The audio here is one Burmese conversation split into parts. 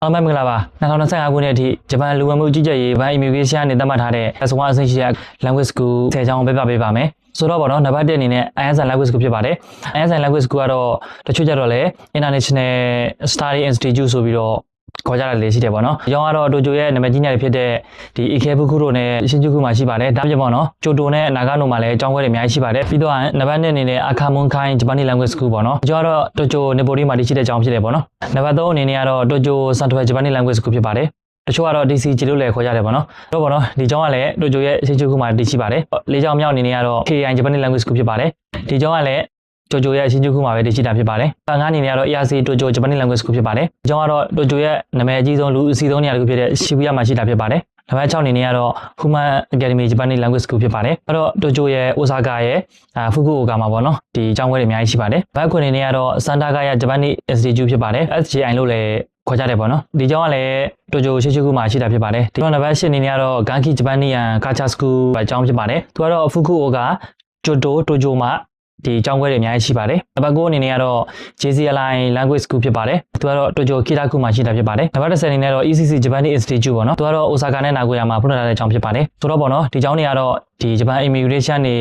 အားလုံးပဲမင်္ဂလာပါ2025ခုနှစ်အထိဂျပန်လူဝင်မှုကြီးကြပ်ရေးဘန် immigration နဲ့သတ်မှတ်ထားတဲ့ S1 အဆင့်ရှိတဲ့ language school 10ကျောင်းပြပေးပါမယ်ဆိုတော့ဗောနော်နံပါတ်1အနေနဲ့ ISN language school ဖြစ်ပါတယ် ISN language school ကတော့တချို့ကြတော့လေ International Study Institute ဆိုပြီးတော့ခေါ်ကြတာလေးရှိတယ်ပေါ့နော်။ကျောင်းကတော့တိုကျိုရဲ့နာမည်ကြီးညာတွေဖြစ်တဲ့ဒီ Ikebuku တို့နဲ့ရှင်ဂျူကူမှာရှိပါတယ်။ဒါပြပေါ့နော်။ကျိုတိုနဲ့နာဂါနိုမှာလည်းကျောင်းခွဲတွေအများကြီးရှိပါတယ်။ပြီးတော့နံပါတ်2အနေနဲ့ Akamonkai Japanese Language School ပေါ့နော်။ကျောင်းကတော့တိုကျိုနေပိုရီမှာတည်ရှိတဲ့ကျောင်းဖြစ်တယ်ပေါ့နော်။နံပါတ်3အနေနဲ့ကတော့တိုကျို Central Japanese Language School ဖြစ်ပါတယ်။တချို့ကတော့ DCG လို့လည်းခေါ်ကြတယ်ပေါ့နော်။တော့ပေါ့နော်ဒီကျောင်းကလည်းတိုကျိုရဲ့ရှင်ဂျူကူမှာတည်ရှိပါတယ်။၄ကျောင်းမြောက်အနေနဲ့ကတော့ KI Japanese Language School ဖြစ်ပါတယ်။ဒီကျောင်းကလည်းတိုကျိုရဲ့ရှင်ဂျူကူမှာပဲတည်ရှိတာဖြစ်ပါတယ်။ငါးအနေနဲ့ကတော့ ERC တိုကျို Japanese Language School ဖြစ်ပါတယ်။ကျောင်းကတော့တိုကျိုရဲ့နာမည်အကြီးဆုံးလူအစီဆုံးနေရာတစ်ခုဖြစ်တဲ့ Shibuya မှာရှိတာဖြစ်ပါတယ်။နံပါတ်6အနေနဲ့ကတော့ Human Academy Japanese Language School ဖြစ်ပါတယ်။အဲ့တော့တိုကျိုရဲ့ Osaka ရဲ့Fukuoka မှာပေါ့နော်။ဒီကျောင်းခွဲတွေအများကြီးရှိပါတယ်။ဘက်ခွင်အနေနဲ့ကတော့ Santagaya Japanese Institute ဖြစ်ပါတယ်။ SJI လို့လည်းခေါ်ကြတယ်ပေါ့နော်။ဒီကျောင်းကလည်းတိုကျိုရှင်ဂျူကူမှာရှိတာဖြစ်ပါတယ်။ဒီတော့နံပါတ်8အနေနဲ့ကတော့ Ganki Japanese Culture School ကျောင်းဖြစ်ပါတယ်။သူကတော့ Fukuoka တိုကျိုမှာဒီကျောင်းခွဲတွေအများကြီးရှိပါတယ်။နံပါတ်9အနေနဲ့ကတော့ JCLI Language School ဖြစ်ပါတယ်။သူကတော့တိုကျို Kiraku မှာရှိတာဖြစ်ပါတယ်။နံပါတ်10အနေနဲ့တော့ ECC Japanese Institute ပေါ့နော်။သူကတော့ Osaka နဲ့ Nagoya မှာဖွင့်ထားတဲ့ကျောင်းဖြစ်ပါတယ်။ဆိုတော့ပေါ့နော်ဒီကျောင်းတွေကတော့ဒီ Japan Immigration တွေ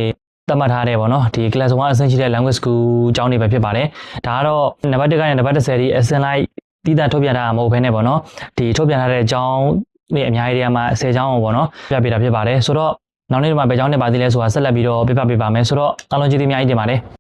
သတ်မှတ်ထားတဲ့ပေါ့နော်ဒီ Class 1အဆင့်ရှိတဲ့ Language School ကျောင်းတွေပဲဖြစ်ပါတယ်။ဒါကတော့နံပါတ်1ကနေနံပါတ်10ဒီ SN လိုက်တည်တံ့ထုတ်ပြန်တာမဟုတ်ဘဲနဲ့ပေါ့နော်ဒီထုတ်ပြန်ထားတဲ့ကျောင်းတွေအများကြီးတွေကမှ10ကျောင်းအောင်ပေါ့နော်ပြပေးတာဖြစ်ပါတယ်။ဆိုတော့နောက်နေ့မှာဘယ်ကျောင်းတွေပါသေးလဲဆိုတာဆက်လက်ပြီးတော့ပြပြပေးပါမယ်။ဆိုတော့အားလုံးကျေးဇူးအများကြီးတင်ပါတယ်။